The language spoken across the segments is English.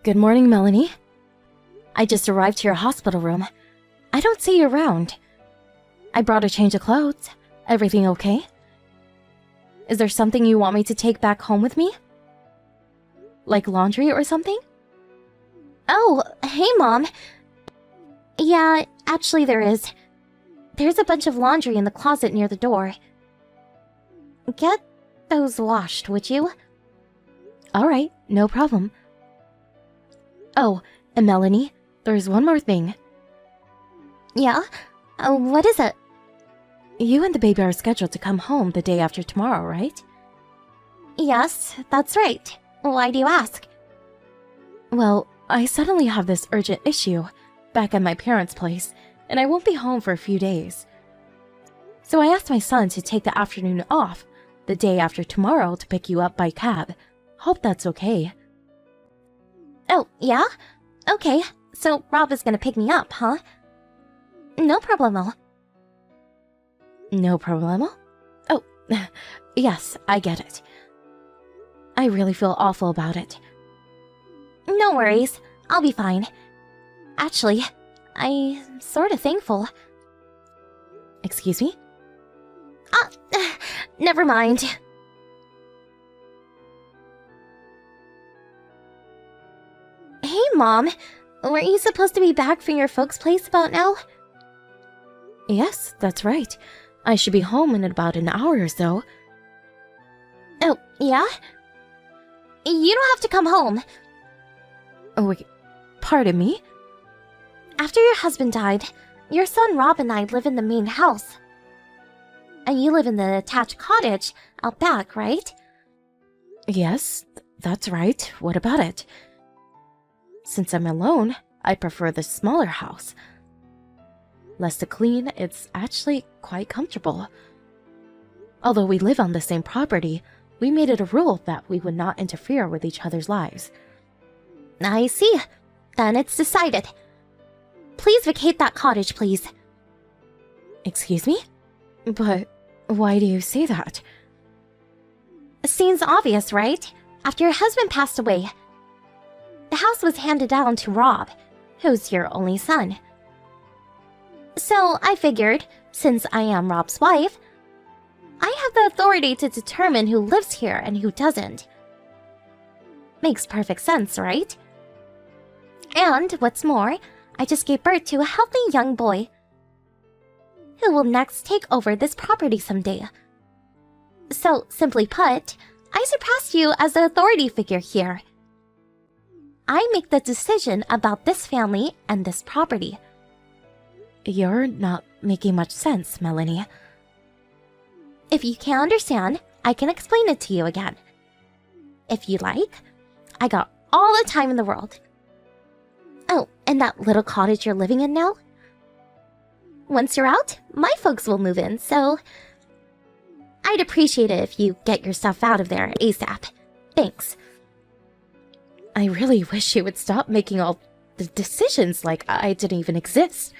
Good morning, Melanie. I just arrived to your hospital room. I don't see you around. I brought a change of clothes. Everything okay? Is there something you want me to take back home with me? Like laundry or something? Oh, hey, Mom. Yeah, actually there is. There's a bunch of laundry in the closet near the door. Get those washed, would you? Alright, no problem. Oh, and Melanie, there's one more thing. Yeah? What is it? You and the baby are scheduled to come home the day after tomorrow, right? Yes, that's right. Why do you ask? Well, I suddenly have this urgent issue back at my parents' place, and I won't be home for a few days. So I asked my son to take the afternoon off the day after tomorrow to pick you up by cab. Hope that's okay. Oh, yeah? Okay, so Rob is gonna pick me up, huh? No problemo. No problemo? Oh, yes, I get it. I really feel awful about it. No worries, I'll be fine. Actually, I'm sorta thankful. Excuse me? Never mind. Hey, Mom. Weren't you supposed to be back from your folks' place about now? Yes, that's right. I should be home in about an hour or so. Oh, yeah? You don't have to come home. Oh, wait, pardon me? After your husband died, your son Rob and I live in the main house. And you live in the attached cottage out back, right? Yes, that's right. What about it? Since I'm alone, I prefer the smaller house. Less to clean, it's actually quite comfortable. Although we live on the same property, we made it a rule that we would not interfere with each other's lives. I see. Then it's decided. Please vacate that cottage, please. Excuse me? But why do you say that? Seems obvious, right? After your husband passed away, the house was handed down to Rob, who's your only son. So I figured, since I am Rob's wife, I have the authority to determine who lives here and who doesn't. Makes perfect sense, right? And what's more, I just gave birth to a healthy young boy who will next take over this property someday. So, simply put, I surpassed you as the authority figure here. I make the decision about this family and this property. You're not making much sense, Melanie. If you can't understand, I can explain it to you again. If you like, I got all the time in the world. Oh, and that little cottage you're living in now? Once you're out, my folks will move in, so I'd appreciate it if you get your stuff out of there ASAP. Thanks. I really wish you would stop making all the decisions like I didn't even exist.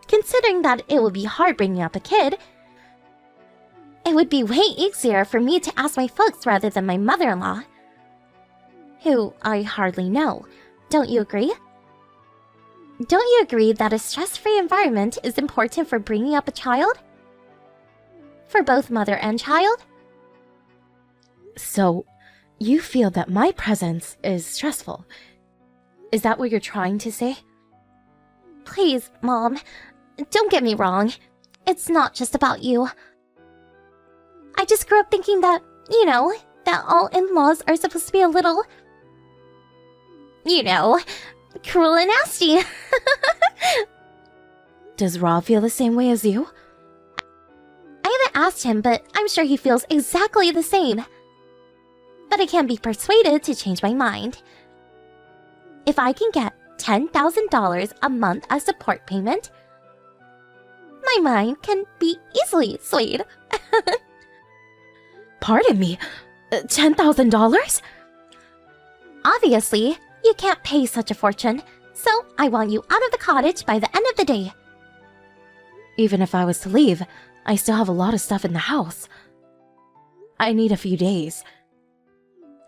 Considering that it would be hard bringing up a kid, it would be way easier for me to ask my folks rather than my mother-in-law, who I hardly know. Don't you agree? Don't you agree that a stress-free environment is important for bringing up a child? For both mother and child? So, you feel that my presence is stressful. Is that what you're trying to say? Please, Mom, don't get me wrong. It's not just about you. I just grew up thinking that, that all in-laws are supposed to be a little, cruel and nasty. Does Rob feel the same way as you? I haven't asked him, but I'm sure he feels exactly the same. But I can't be persuaded to change my mind. If I can get $10,000 a month as support payment, my mind can be easily swayed. Pardon me, $10,000? Obviously, you can't pay such a fortune, so I want you out of the cottage by the end of the day. Even if I was to leave, I still have a lot of stuff in the house. I need a few days.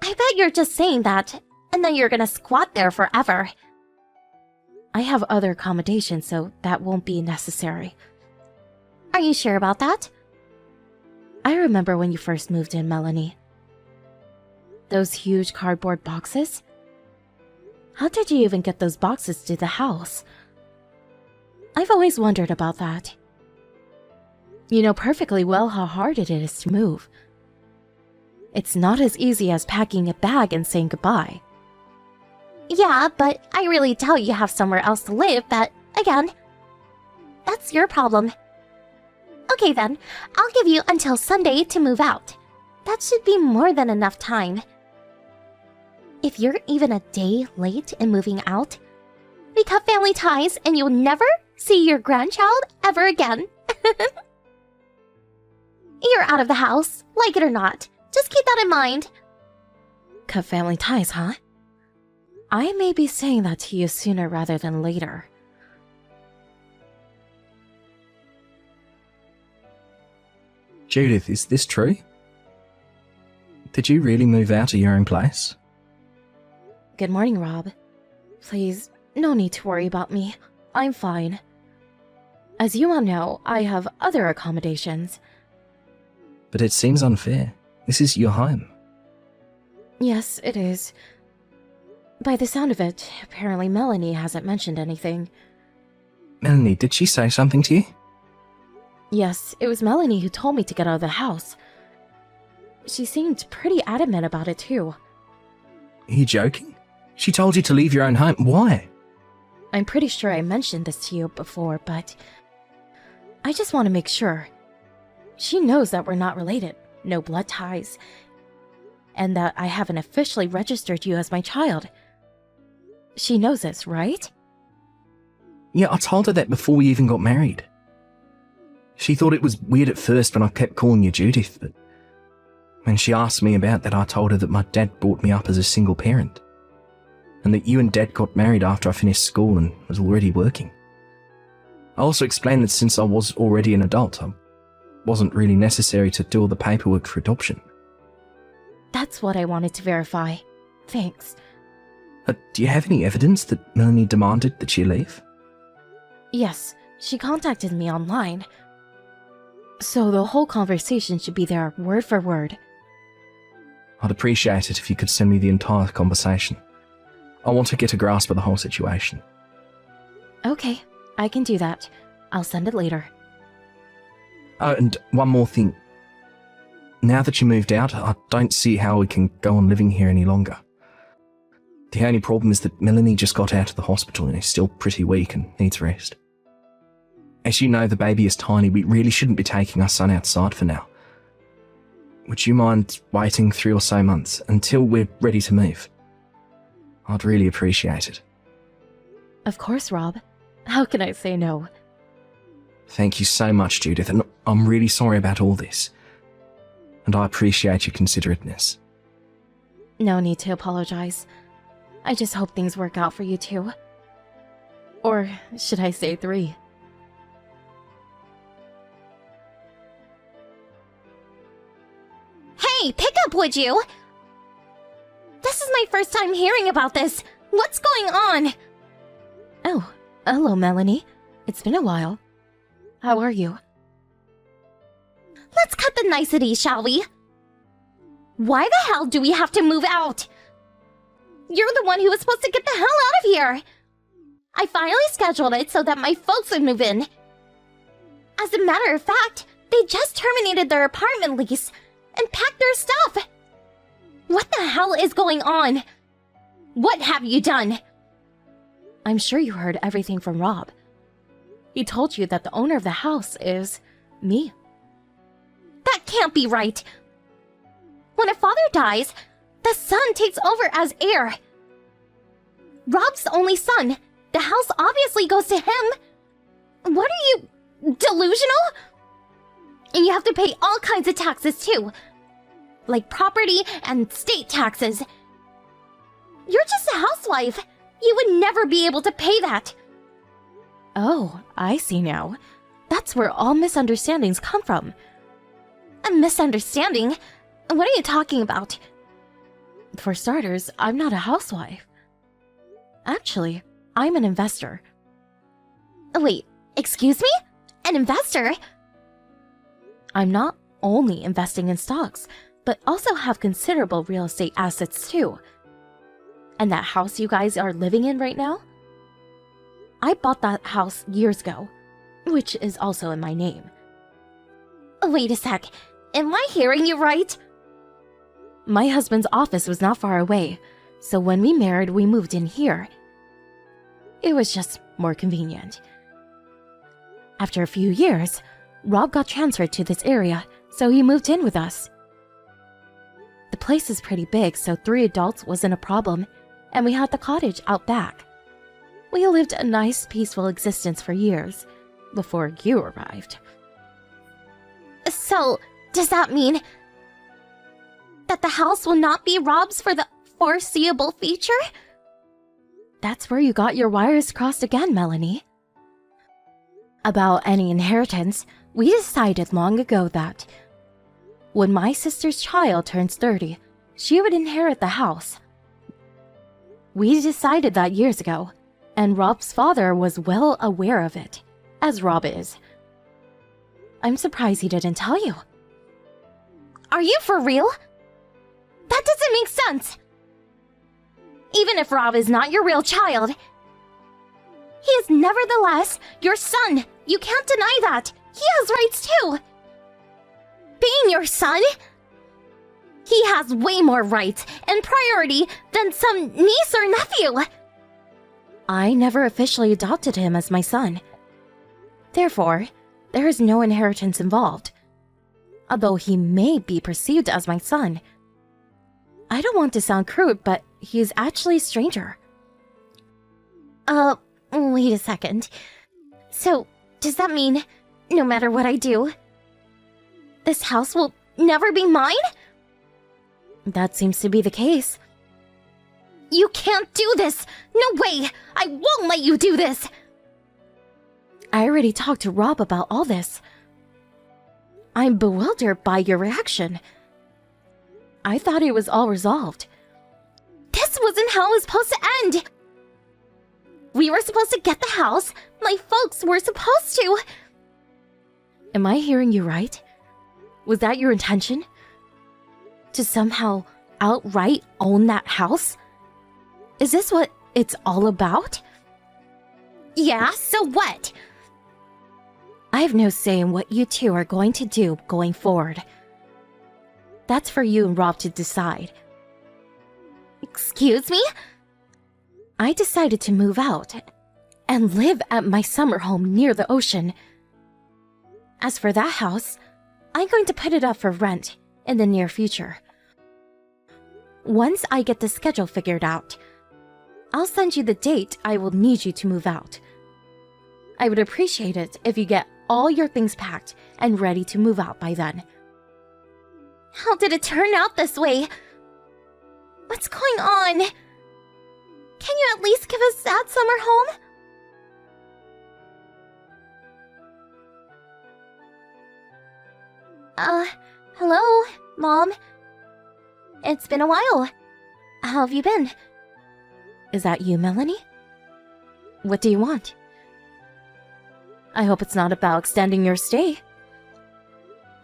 I bet you're just saying that and then you're gonna squat there forever. I have other accommodations, so that won't be necessary. Are you sure about that? I remember when you first moved in, Melanie. Those huge cardboard boxes? How did you even get those boxes to the house? I've always wondered about that. You know perfectly well how hard it is to move. It's not as easy as packing a bag and saying goodbye. Yeah, but I really doubt you have somewhere else to live, but again, that's your problem. Okay then, I'll give you until Sunday to move out. That should be more than enough time. If you're even a day late in moving out, we cut family ties and you'll never see your grandchild ever again. You're out of the house, like it or not. Just keep that in mind. Cut family ties, huh? I may be saying that to you sooner rather than later. Judith, is this true? Did you really move out of your own place? Good morning, Rob. Please, no need to worry about me. I'm fine. As you all know, I have other accommodations. But it seems unfair. This is your home. Yes, it is. By the sound of it, apparently Melanie hasn't mentioned anything. Melanie, did she say something to you? Yes, it was Melanie who told me to get out of the house. She seemed pretty adamant about it too. Are you joking? She told you to leave your own home. Why? I'm pretty sure I mentioned this to you before, but I just want to make sure. She knows that we're not related, no blood ties, and that I haven't officially registered you as my child. She knows this, right? Yeah, I told her that before we even got married. She thought it was weird at first when I kept calling you Judith, but when she asked me about that, I told her that my dad brought me up as a single parent, and that you and Dad got married after I finished school and was already working. I also explained that since I was already an adult, I wasn't really necessary to do all the paperwork for adoption. That's what I wanted to verify. Thanks. Do you have any evidence that Melanie demanded that she leave? Yes, she contacted me online. So the whole conversation should be there word for word. I'd appreciate it if you could send me the entire conversation. I want to get a grasp of the whole situation. Okay, I can do that. I'll send it later. Oh, and one more thing. Now that you moved out, I don't see how we can go on living here any longer. The only problem is that Melanie just got out of the hospital and is still pretty weak and needs rest. As you know, the baby is tiny. We really shouldn't be taking our son outside for now. Would you mind waiting 3 or so months until we're ready to move? I'd really appreciate it. Of course, Rob. How can I say no? Thank you so much, Judith, and I'm really sorry about all this. And I appreciate your considerateness. No need to apologize. I just hope things work out for you two. Or should I say 3? Hey, pick up, would you? This is my first time hearing about this. What's going on? Oh, hello, Melanie. It's been a while. How are you? Let's cut the niceties, shall we? Why the hell do we have to move out? You're the one who was supposed to get the hell out of here. I finally scheduled it so that my folks would move in. As a matter of fact, they just terminated their apartment lease and packed their stuff. What the hell is going on? What have you done? I'm sure you heard everything from Rob. He told you that the owner of the house is me. That can't be right. When a father dies, the son takes over as heir. Rob's the only son. The house obviously goes to him. What are you, delusional? And you have to pay all kinds of taxes too. Like property and state taxes. You're just a housewife. You would never be able to pay that. Oh, I see now. That's where all misunderstandings come from. A misunderstanding? What are you talking about? For starters, I'm not a housewife. Actually, I'm an investor. Wait, excuse me? An investor? I'm not only investing in stocks, but also have considerable real estate assets too. And that house you guys are living in right now? I bought that house years ago, which is also in my name. Wait a sec, am I hearing you right? My husband's office was not far away, so when we married, we moved in here. It was just more convenient. After a few years, Rob got transferred to this area, so he moved in with us. The place is pretty big, so 3 adults wasn't a problem, and we had the cottage out back. We lived a nice, peaceful existence for years, before you arrived. So, does that mean that the house will not be Rob's for the foreseeable future? That's where you got your wires crossed again, Melanie. About any inheritance, we decided long ago that when my sister's child turns 30, she would inherit the house. We decided that years ago, and Rob's father was well aware of it, as Rob is. I'm surprised he didn't tell you. Are you for real? That doesn't make sense. Even if Rob is not your real child, he is nevertheless your son. You can't deny that. He has rights too. Being your son, he has way more rights and priority than some niece or nephew. I never officially adopted him as my son. Therefore, there is no inheritance involved. Although he may be perceived as my son. I don't want to sound crude, but he is actually a stranger. Wait a second. So, does that mean no matter what I do, this house will never be mine? That seems to be the case. You can't do this! No way! I won't let you do this! I already talked to Rob about all this. I'm bewildered by your reaction. I thought it was all resolved. This wasn't how it was supposed to end! We were supposed to get the house. My folks were supposed to. Am I hearing you right? Was that your intention? To somehow outright own that house? Is this what it's all about? Yeah, so what? I have no say in what you two are going to do going forward. That's for you and Rob to decide. Excuse me? I decided to move out and live at my summer home near the ocean. As for that house, I'm going to put it up for rent in the near future. Once I get the schedule figured out, I'll send you the date I will need you to move out. I would appreciate it if you get all your things packed and ready to move out by then. How did it turn out this way? What's going on? Can you at least give us that summer home? Hello, Mom. It's been a while. How have you been? Is that you, Melanie? What do you want? I hope it's not about extending your stay.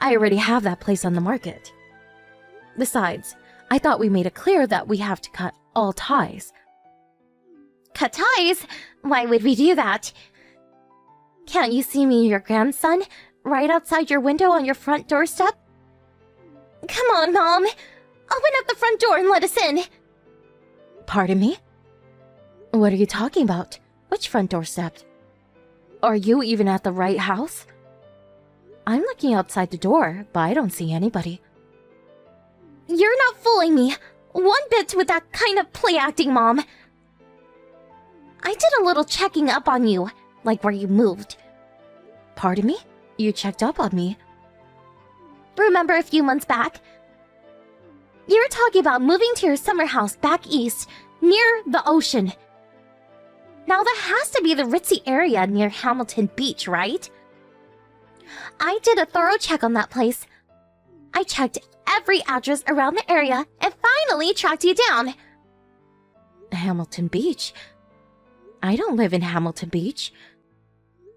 I already have that place on the market. Besides, I thought we made it clear that we have to cut all ties. Cut ties? Why would we do that? Can't you see me and your grandson right outside your window on your front doorstep? Come on, Mom. Open up the front door and let us in. Pardon me? What are you talking about? Which front doorstep? Are you even at the right house? I'm looking outside the door, but I don't see anybody. You're not fooling me one bit with that kind of play acting, Mom. I did a little checking up on you, like where you moved. Pardon me? You checked up on me. Remember a few months back? You were talking about moving to your summer house back east, near the ocean. Now that has to be the ritzy area near Hamilton Beach, right? I did a thorough check on that place. I checked every address around the area and finally tracked you down. Hamilton Beach? I don't live in Hamilton Beach.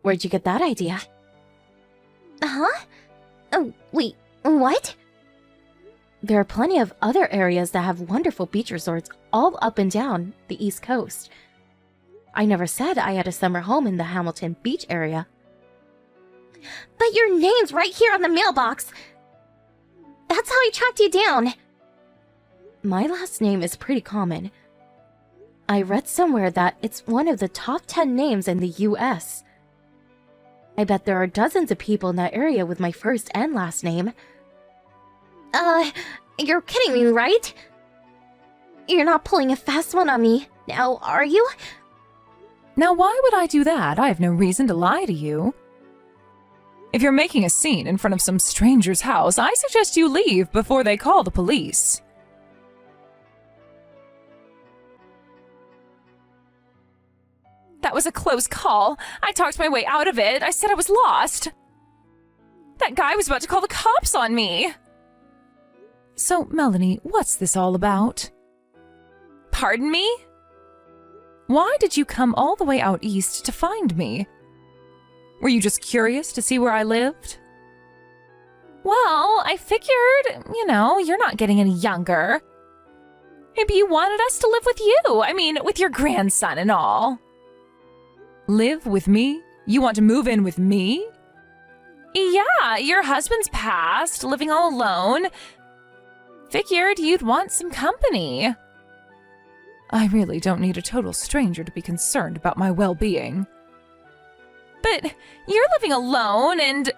Where'd you get that idea? Huh? Oh, wait, what? There are plenty of other areas that have wonderful beach resorts all up and down the East Coast. I never said I had a summer home in the Hamilton Beach area. But your name's right here on the mailbox. That's how I tracked you down. My last name is pretty common. I read somewhere that it's one of the top 10 names in the US. I bet there are dozens of people in that area with my first and last name. You're kidding me, right? You're not pulling a fast one on me, now are you? Now, why would I do that? I have no reason to lie to you. If you're making a scene in front of some stranger's house, I suggest you leave before they call the police. That was a close call. I talked my way out of it. I said I was lost. That guy was about to call the cops on me. So, Melanie, what's this all about? Pardon me? Why did you come all the way out east to find me? Were you just curious to see where I lived? Well, I figured, you're not getting any younger. Maybe you wanted us to live with you. I mean, with your grandson and all. Live with me? You want to move in with me? Yeah, your husband's passed, living all alone. Figured you'd want some company. I really don't need a total stranger to be concerned about my well-being. But you're living alone and...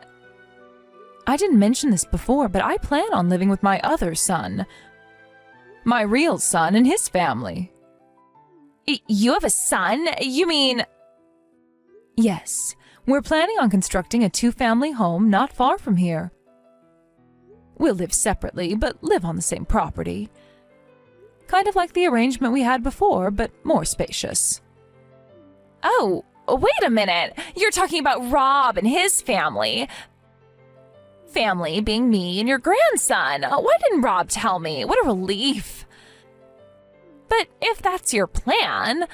I didn't mention this before, but I plan on living with my other son. My real son and his family. You have a son? You mean... Yes, we're planning on constructing a 2-family home not far from here. We'll live separately, but live on the same property. Kind of like the arrangement we had before, but more spacious. Oh, wait a minute. You're talking about Rob and his family. Family being me and your grandson. Why didn't Rob tell me? What a relief. But if that's your plan,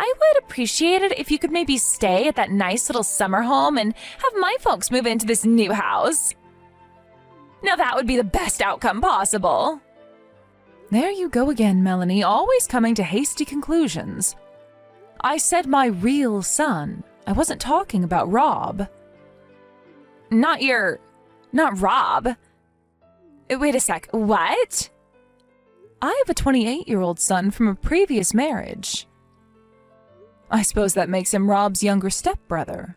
I would appreciate it if you could maybe stay at that nice little summer home and have my folks move into this new house. Now that would be the best outcome possible. There you go again, Melanie, always coming to hasty conclusions. I said my real son. I wasn't talking about Rob. Not Rob. Wait a sec, what? I have a 28-year-old son from a previous marriage. I suppose that makes him Rob's younger stepbrother.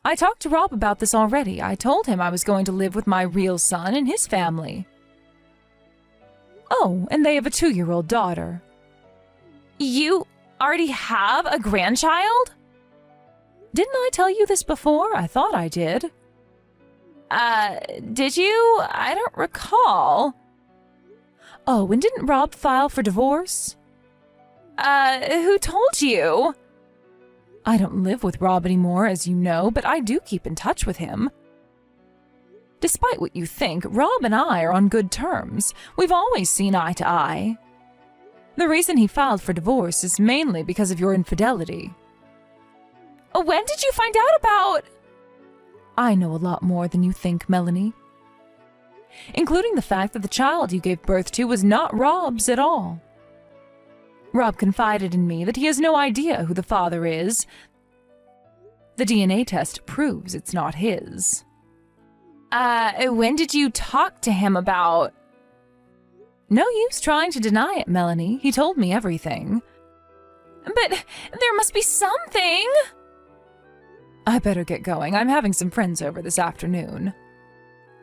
I talked to Rob about this already. I told him I was going to live with my real son and his family. Oh, and they have a 2-year-old daughter. You already have a grandchild? Didn't I tell you this before? I thought I did. Did you? I don't recall. Oh, and didn't Rob file for divorce? Who told you? I don't live with Rob anymore, as you know, but I do keep in touch with him. Despite what you think, Rob and I are on good terms. We've always seen eye to eye. The reason he filed for divorce is mainly because of your infidelity. When did you find out about... I know a lot more than you think, Melanie. Including the fact that the child you gave birth to was not Rob's at all. Rob confided in me that he has no idea who the father is. The DNA test proves it's not his. When did you talk to him about... No use trying to deny it, Melanie. He told me everything. But there must be something! I better get going. I'm having some friends over this afternoon.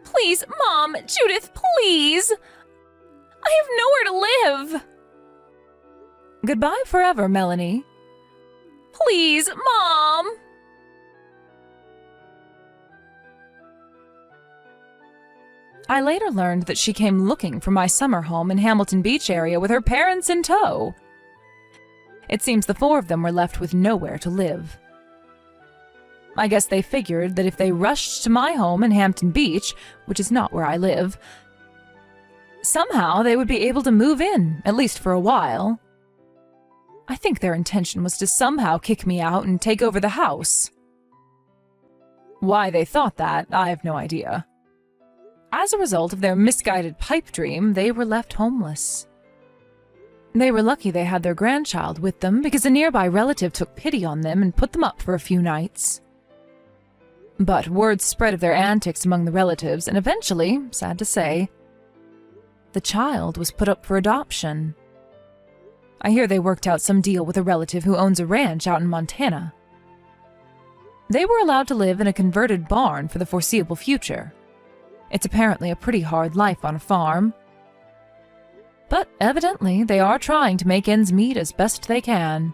Please, Mom, Judith, please! I have nowhere to live! Goodbye forever, Melanie. Please, Mom! I later learned that she came looking for my summer home in Hamilton Beach area with her parents in tow. It seems the 4 of them were left with nowhere to live. I guess they figured that if they rushed to my home in Hampton Beach, which is not where I live, somehow they would be able to move in, at least for a while. I think their intention was to somehow kick me out and take over the house. Why they thought that, I have no idea. As a result of their misguided pipe dream, they were left homeless. They were lucky they had their grandchild with them because a nearby relative took pity on them and put them up for a few nights. But word spread of their antics among the relatives, and eventually, sad to say, the child was put up for adoption. I hear they worked out some deal with a relative who owns a ranch out in Montana. They were allowed to live in a converted barn for the foreseeable future. It's apparently a pretty hard life on a farm. But evidently, they are trying to make ends meet as best they can.